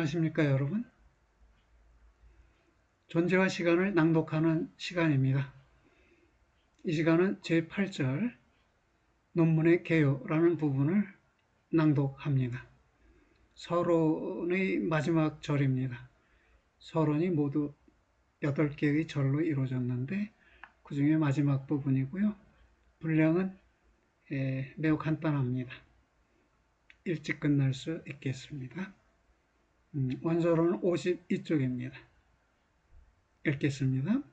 안녕하십니까, 여러분? 존재와 시간을 낭독하는 시간입니다. 이 시간은 제8절 논문의 개요라는 부분을 낭독합니다. 서론의 마지막 절입니다. 서론이 모두 8개의 절로 이루어졌는데 그 중에 마지막 부분이고요. 분량은 매우 간단합니다. 일찍 끝날 수 있겠습니다. 원서로는 52쪽입니다. 읽겠습니다.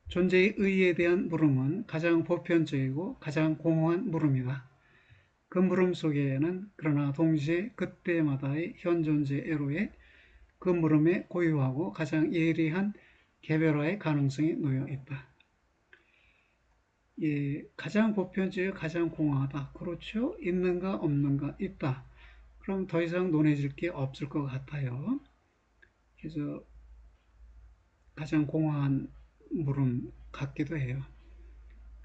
존재의 의의에 대한 물음은 가장 보편적이고 가장 공허한 물음이다. 그 물음 속에는 그러나 동시에 그때마다의 현존재 애로에 그 물음에 고유하고 가장 예리한 개별화의 가능성이 놓여 있다. 예, 가장 보편적이고 가장 공허하다. 그렇죠? 있는가 없는가? 있다. 그럼 더 이상 논해질 게 없을 것 같아요. 그래서 가장 공허한 물음 같기도 해요.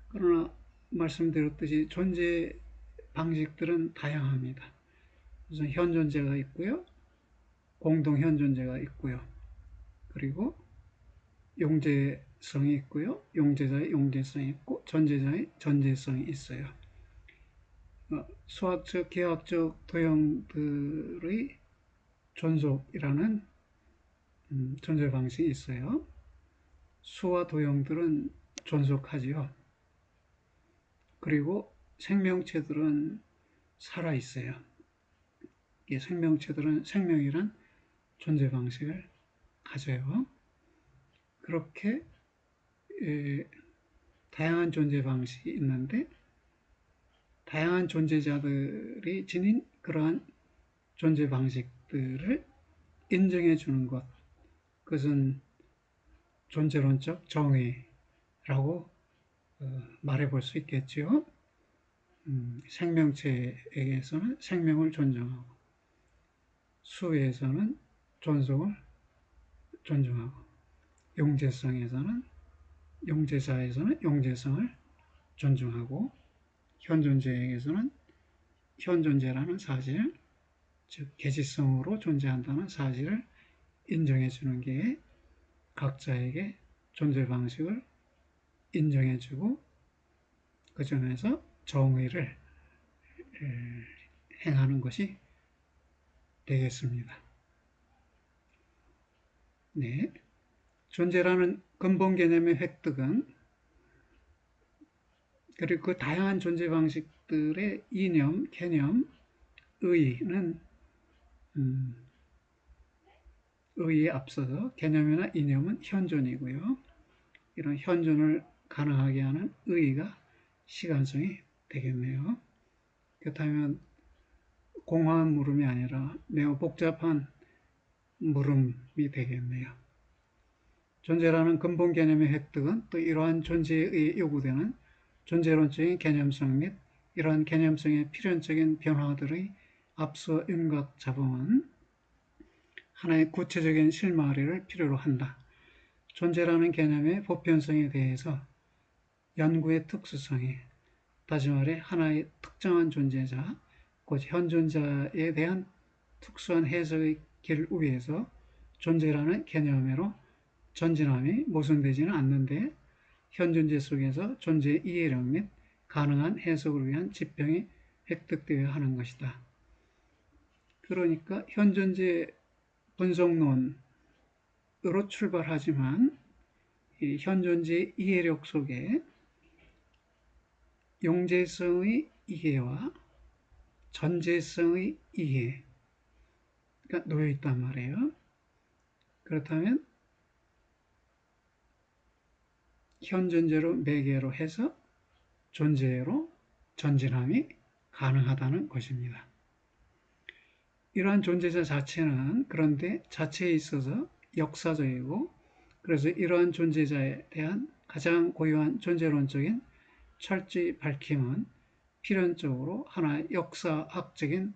그러나 말씀드렸듯이 존재 방식들은 다양합니다. 우선 현존재가 있고요. 공동현존재가 있고요. 그리고 용재성이 있고요. 용재자의 용재성이 있고 전재자의 전재성이 있어요. 수학적, 계학적 도형들의 존속이라는 존재 방식이 있어요. 수와 도형들은 존속하지요. 그리고 생명체들은 살아있어요. 이 생명체들은 생명이란 존재 방식을 가져요. 그렇게 다양한 존재 방식이 있는데 다양한 존재자들이 지닌 그러한 존재 방식들을 인정해 주는 것, 그것은 존재론적 정의라고 말해 볼 수 있겠죠. 생명체에게서는 생명을 존중하고 수에서는 존속을 존중하고 용재성에서는 용재자에서는 용재성을 존중하고 현존재에게서는 현존재라는 사실, 즉 개지성으로 존재한다는 사실을 인정해 주는 게 각자에게 존재 방식을 인정해 주고 그 점에서 정의를 행하는 것이 되겠습니다. 네. 존재라는 근본 개념의 획득은 그리고 그 다양한 존재 방식들의 이념, 개념, 의의는 의의에 앞서서 개념이나 이념은 현존이고요. 이런 현존을 가능하게 하는 의의가 시간성이 되겠네요. 그렇다면 공허한 물음이 아니라 매우 복잡한 물음이 되겠네요. 존재라는 근본 개념의 획득은 또 이러한 존재에 의해 요구되는 존재론적인 개념성 및 이러한 개념성의 필연적인 변화들의 앞서 윤곽 잡음은 하나의 구체적인 실마리를 필요로 한다. 존재라는 개념의 보편성에 대해서 연구의 특수성이, 다시 말해 하나의 특정한 존재자, 곧 현존자에 대한 특수한 해석의 길 위에서 존재라는 개념으로 전진함이 모순되지는 않는데 현존재 속에서 존재의 이해력 및 가능한 해석을 위한 지평이 획득되어야 하는 것이다. 그러니까 현존재 분석론으로 출발하지만 이 현존재의 이해력 속에 용재성의 이해와 전재성의 이해가 놓여 있단 말이에요. 그렇다면 현존재로 매개로 해서 존재로 전진함이 가능하다는 것입니다. 이러한 존재자 자체는 그런데 자체에 있어서 역사적이고 그래서 이러한 존재자에 대한 가장 고유한 존재론적인 철저히 밝힘은 필연적으로 하나의 역사학적인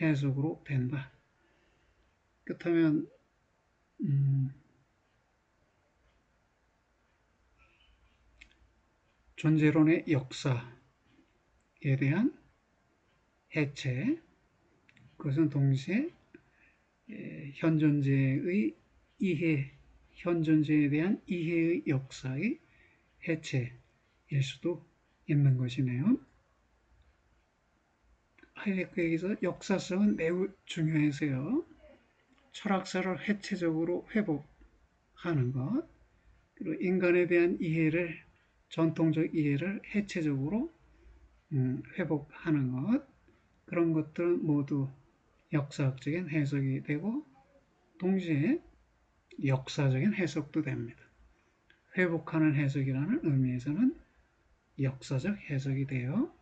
해석으로 된다. 그렇다면 존재론의 역사에 대한 해체, 그것은 동시에 현 존재의 이해, 현 존재에 대한 이해의 역사의 해체일 수도 있는 것이네요. 하이데거에게서 역사성은 매우 중요해서요. 철학사를 해체적으로 회복하는 것, 그리고 인간에 대한 이해를, 전통적 이해를 해체적으로 회복하는 것, 그런 것들은 모두 역사학적인 해석이 되고 동시에 역사적인 해석도 됩니다. 회복하는 해석이라는 의미에서는 역사적 해석이 돼요.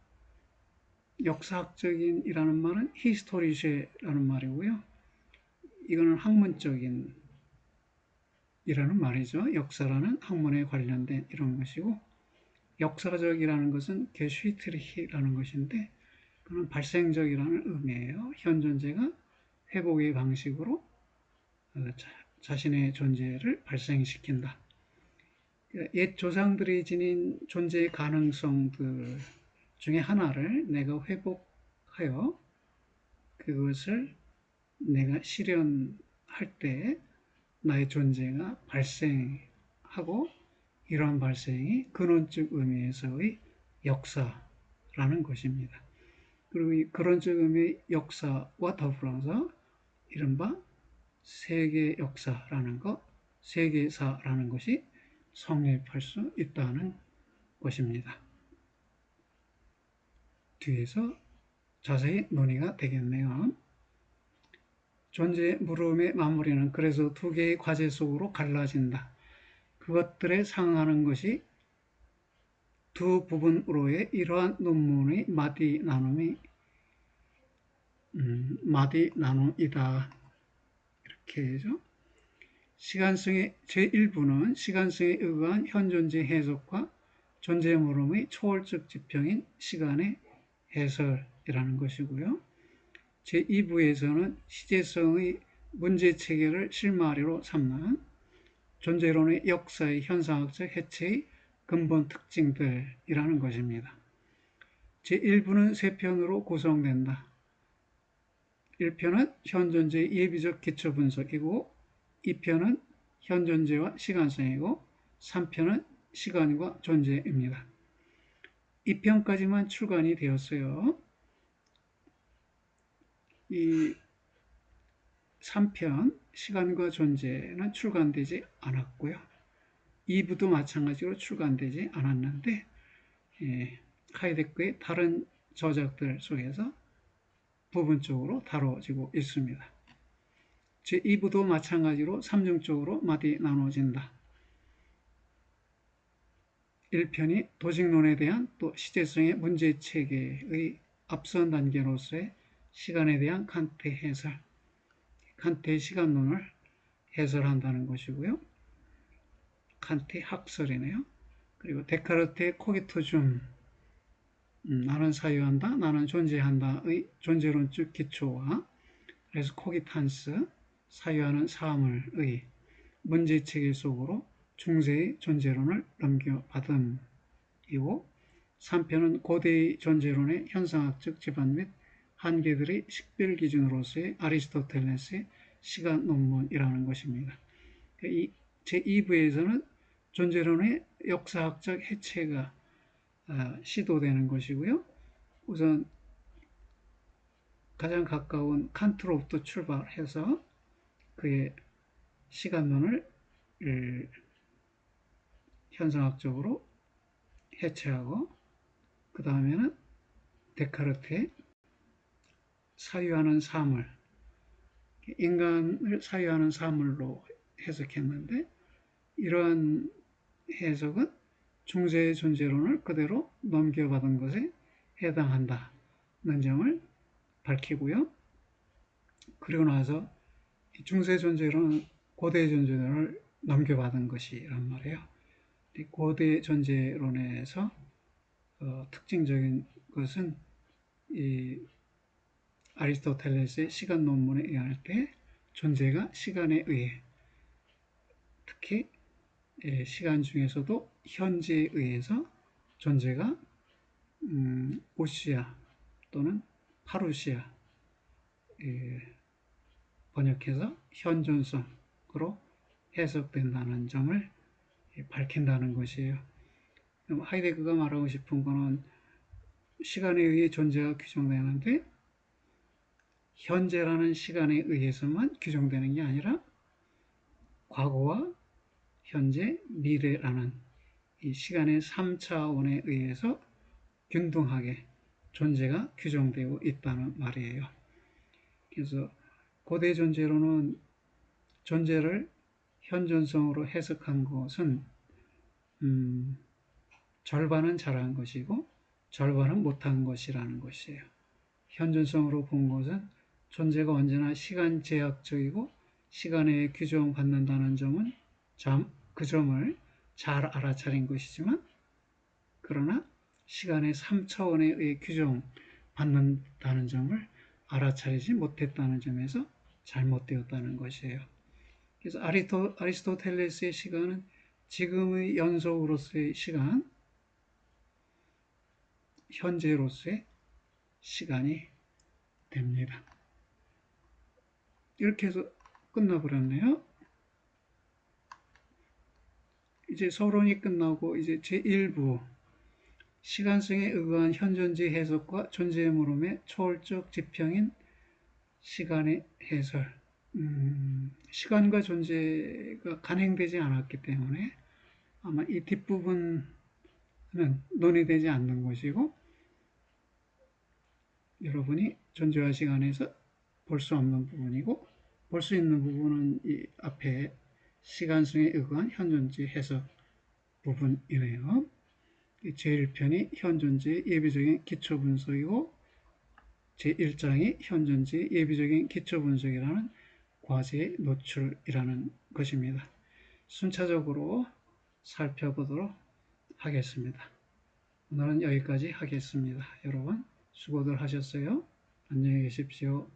역사학적인이라는 말은 히스토리쉐라는 말이고요. 이거는 학문적인 이라는 말이죠. 역사라는 학문에 관련된 이런 것이고, 역사적이라는 것은 게슈히트리히라는 것인데, 그는 발생적이라는 의미예요. 현 존재가 회복의 방식으로 자신의 존재를 발생시킨다. 옛 조상들이 지닌 존재의 가능성들 중에 하나를 내가 회복하여 그것을 내가 실현할 때 나의 존재가 발생하고, 이러한 발생이 근원적 의미에서의 역사라는 것입니다. 그리고 이 근원적 의미의 역사와 더불어서 이른바 세계 역사라는 것, 세계사라는 것이 성립할 수 있다는 것입니다. 뒤에서 자세히 논의가 되겠네요. 존재의 물음의 마무리는 그래서 두 개의 과제 속으로 갈라진다. 그것들에 상응하는 것이 두 부분으로의 이러한 논문의 마디 나눔이다. 이렇게 해죠. 시간성의 제1부는 시간성에 의거한 현존재 해석과 존재 물음의 초월적 지평인 시간의 해설이라는 것이고요. 제2부에서는 시제성의 문제 체계를 실마리로 삼는 존재론의 역사의 현상학적 해체의 근본 특징들이라는 것입니다. 제1부는 세 편으로 구성된다. 1편은 현존재의 예비적 기초 분석이고, 2편은 현존재와 시간성이고, 3편은 시간과 존재입니다. 2편까지만 출간이 되었어요. 이 3편 시간과 존재는 출간되지 않았고요. 2부도 마찬가지로 출간되지 않았는데 하이데거의 다른 저작들 속에서 부분적으로 다뤄지고 있습니다. 제2부도 마찬가지로 3중적으로 마디 나눠진다. 1편이 도직론에 대한 또 시제성의 문제체계의 앞선 단계로서의 시간에 대한 칸트의 해설, 칸트의 시간론을 해설한다는 것이고요. 칸트의 학설이네요. 그리고 데카르트의 코기토 줌, 나는 사유한다, 나는 존재한다의 존재론적 기초와 그래서 코기탄스, 사유하는 사물의 문제체계 속으로 중세의 존재론을 넘겨받음이고, 3편은 고대의 존재론의 현상학적 기반 및 한계들의 식별 기준으로서의 아리스토텔레스의 시간 논문이라는 것입니다. 이 제2부에서는 존재론의 역사학적 해체가 시도되는 것이고요. 우선 가장 가까운 칸트로부터 출발해서 그의 시간론을 현상학적으로 해체하고, 그 다음에는 데카르트의 사유하는 사물, 인간을 사유하는 사물로 해석했는데, 이러한 해석은 중세의 존재론을 그대로 넘겨받은 것에 해당한다는 점을 밝히고요. 그리고 나서 중세 존재론은 고대 존재론을 넘겨받은 것이란 말이에요. 고대 존재론에서 특징적인 것은 이 아리스토텔레스의 시간 논문에 의할 때 존재가 시간에 의해, 특히 시간 중에서도 현재에 의해서 존재가 우시아 또는 파루시아, 번역해서 현존성으로 해석된다는 점을 밝힌다는 것이에요. 하이데거가 말하고 싶은 것은 시간에 의해 존재가 규정되는데 현재라는 시간에 의해서만 규정되는 게 아니라 과거와 현재, 미래라는 이 시간의 3차원에 의해서 균등하게 존재가 규정되고 있다는 말이에요. 그래서 고대 존재로는 존재를 현존성으로 해석한 것은 절반은 잘한 것이고 절반은 못한 것이라는 것이에요. 현존성으로 본 것은 존재가 언제나 시간 제약적이고 시간에 규정받는다는 점은 그 점을 잘 알아차린 것이지만 그러나 시간의 3차원에 의해 규정받는다는 점을 알아차리지 못했다는 점에서 잘못되었다는 것이에요. 그래서 아리스토텔레스의 시간은 지금의 연속으로서의 시간, 현재로서의 시간이 됩니다. 이렇게 해서 끝나버렸네요. 이제 서론이 끝나고 이제 제1부 시간성에 의거한 현존지 해석과 존재의 물음의 초월적 지평인 시간의 해설. 시간과 존재가 간행되지 않았기 때문에 아마 이 뒷부분은 논의되지 않는 것이고 여러분이 존재와 시간에서 볼 수 없는 부분이고 볼 수 있는 부분은 이 앞에 시간성에 의거한 현존지 해석 부분이네요. 제1편이 현존지의 예비적인 기초분석이고 제1장이 현존지의 예비적인 기초분석이라는 과제의 노출이라는 것입니다. 순차적으로 살펴보도록 하겠습니다. 오늘은 여기까지 하겠습니다. 여러분 수고들 하셨어요. 안녕히 계십시오.